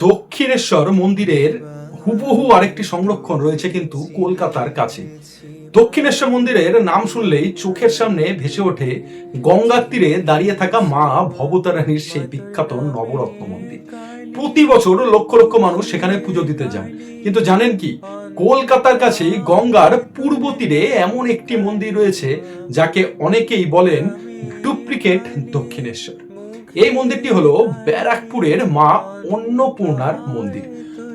দক্ষিণেশ্বর মন্দিরের হুবহু আরেকটি সংরক্ষণ রয়েছে কিন্তু কলকাতার কাছে। দক্ষিণেশ্বর মন্দিরের নাম শুনলেই চোখের সামনে ভেসে ওঠে গঙ্গার তীরে দাঁড়িয়ে থাকা মা ভবতারিণীর সেই বিখ্যাত নবরত্ন মন্দির। প্রতি বছর লক্ষ লক্ষ মানুষ সেখানে পুজো দিতে যান। কিন্তু জানেন কি, কলকাতার কাছেই গঙ্গার পূর্ব তীরে এমন একটি মন্দির রয়েছে যাকে অনেকেই বলেন ডুপ্লিকেট দক্ষিণেশ্বর। এই মন্দিরটি হলো ব্যারাকপুরের মা অন্নপূর্ণার মন্দির।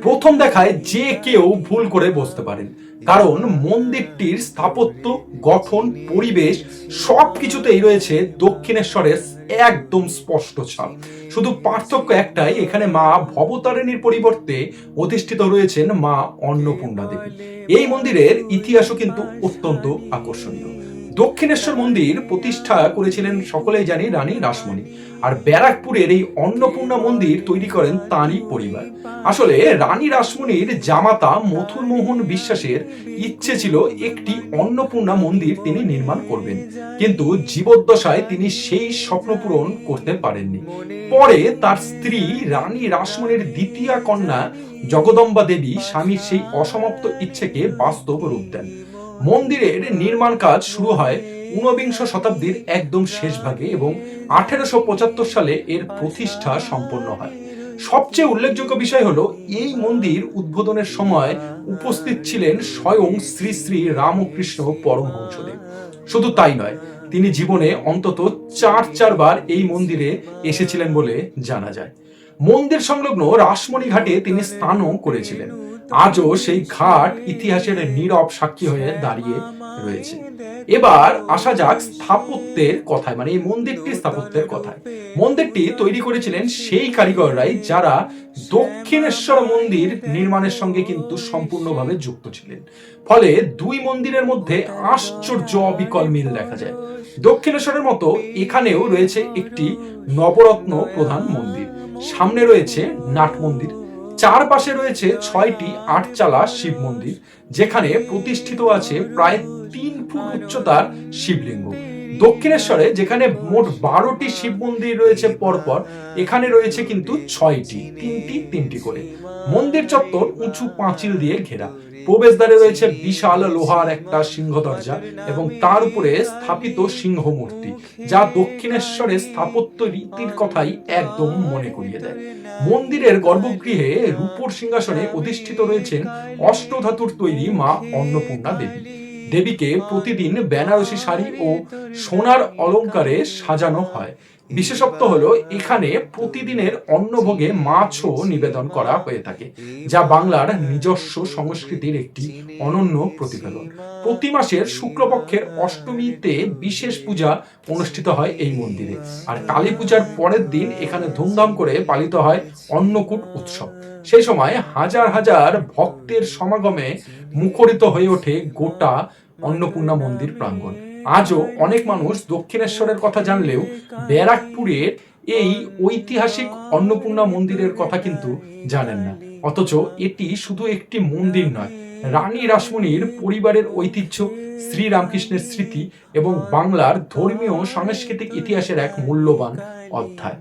প্রথম দেখায় যে কেউ ভুল করে বসতে পারেন, কারণ মন্দিরটির স্থাপত্য, গঠন, পরিবেশ সবকিছুতেই রয়েছে দক্ষিণেশ্বরের একদম স্পষ্ট ছাপ। শুধু পার্থক্য একটাই, এখানে মা ভবতারিণীর পরিবর্তে অধিষ্ঠিত রয়েছেন মা অন্নপূর্ণা দেবী। এই মন্দিরের ইতিহাসও কিন্তু অত্যন্ত আকর্ষণীয়। দক্ষিণেশ্বর মন্দির প্রতিষ্ঠা করেছিলেন সকলেই জানি রানী রাসমণি, আর ব্যারাকপুরের এই অন্নপূর্ণা মন্দির তৈরি করেন তাঁরই পরিবার। আসলে রানী রাসমণির জামাতা মথুরমোহন বিশ্বাসের ইচ্ছে ছিল একটি অন্নপূর্ণা মন্দির তিনি নির্মাণ করবেন, কিন্তু জীবদ্দশায় তিনি সেই স্বপ্ন পূরণ করতে পারেননি। পরে তার স্ত্রী রানী রাসমণির দ্বিতীয় কন্যা জগদম্বা দেবী স্বামীর সেই অসমাপ্ত ইচ্ছেকে বাস্তব রূপ দেন। মন্দিরের নির্মাণ কাজ শুরু হয় ঊনবিংশ শতাব্দীর একদম শেষ ভাগে এবং 1875 সালে এর প্রতিষ্ঠা সম্পন্ন হয়। সবচেয়ে উল্লেখযোগ্য বিষয় হলো, এই মন্দির উদ্বোধনের সময় উপস্থিত ছিলেন স্বয়ং শ্রী শ্রী রামকৃষ্ণ পরমহংসদেব। শুধু তাই নয়, তিনি জীবনে অন্তত চারবার এই মন্দিরে এসেছিলেন বলে জানা যায়। মন্দির সংলগ্ন রাসমণি ঘাটে তিনি স্নানও করেছিলেন। আজও সেই ঘাট ইতিহাসের নীরব সাক্ষী হয়ে দাঁড়িয়ে রয়েছে। এবার আসা যাক স্থাপত্যের কথায়, মানে এই মন্দিরটির স্থাপত্যের কথায়। মন্দিরটি তৈরি করেছিলেন সেই কারিগররাই যারা দক্ষিণেশ্বর মন্দির নির্মাণের সঙ্গে কিন্তু সম্পূর্ণভাবে যুক্ত ছিলেন। ফলে দুই মন্দিরের মধ্যে আশ্চর্য অবিকল মিল দেখা যায়। দক্ষিণেশ্বরের মতো এখানেও রয়েছে একটি নবরত্ন প্রধান মন্দির। সামনে রয়েছে নাট মন্দির, চারপাশে রয়েছে 6টি আটচালা শিব মন্দির, যেখানে প্রতিষ্ঠিত আছে প্রায় 3 ফুট উচ্চতার শিবলিঙ্গ। দক্ষিণেশ্বরে যেখানে মোট 12টি শিব মন্দির রয়েছে পরপর, এখানে রয়েছে কিন্তু 6টি, তিনটি করে। মন্দির চত্বর উঁচু পাঁচিল দিয়ে ঘেরা। প্রবেশদ্বারে রয়েছে বিশাল লোহার একটা সিংহ দরজা এবং তার উপরে স্থাপিত সিংহ মূর্তি, যা দক্ষিণেশ্বরের স্থাপত্য রীতির কথাই একদম মনে করিয়ে দেয়। মন্দিরের গর্ভগৃহে রূপোর সিংহাসনে অধিষ্ঠিত রয়েছেন অষ্টধাতুর তৈরি মা অন্নপূর্ণা দেবী। দেবীকে প্রতিদিন বেনারসি শাড়ি ও সোনার অলংকারে সাজানো হয়। বিশেষত্ব হলো, এখানে প্রতিদিনের অন্নভোগে মাছও নিবেদন করা হয়ে থাকে, যা বাংলার নিজস্ব সংস্কৃতির একটি অনন্য প্রতিফলন। প্রতি মাসের শুক্লপক্ষের অষ্টমীতে বিশেষ পূজা অনুষ্ঠিত হয় এই মন্দিরে, আর কালী পূজার পরের দিন এখানে ধুমধাম করে পালিত হয় অন্নকূট উৎসব। সেই সময় হাজার হাজার ভক্তের সমাগমে মুখরিত হয়ে ওঠে গোটা অন্নপূর্ণা মন্দির প্রাঙ্গণ। আজও অনেক মানুষ দক্ষিণেশ্বরের কথা জানলেও ব্যারাকপুরের এই ঐতিহাসিক অন্নপূর্ণা মন্দিরের কথা কিন্তু জানেন না। অথচ এটি শুধু একটি মন্দির নয়, রানী রাসমণির পরিবারের ঐতিহ্য, শ্রীরামকৃষ্ণের স্মৃতি এবং বাংলার ধর্মীয় সাংস্কৃতিক ইতিহাসের এক মূল্যবান অধ্যায়।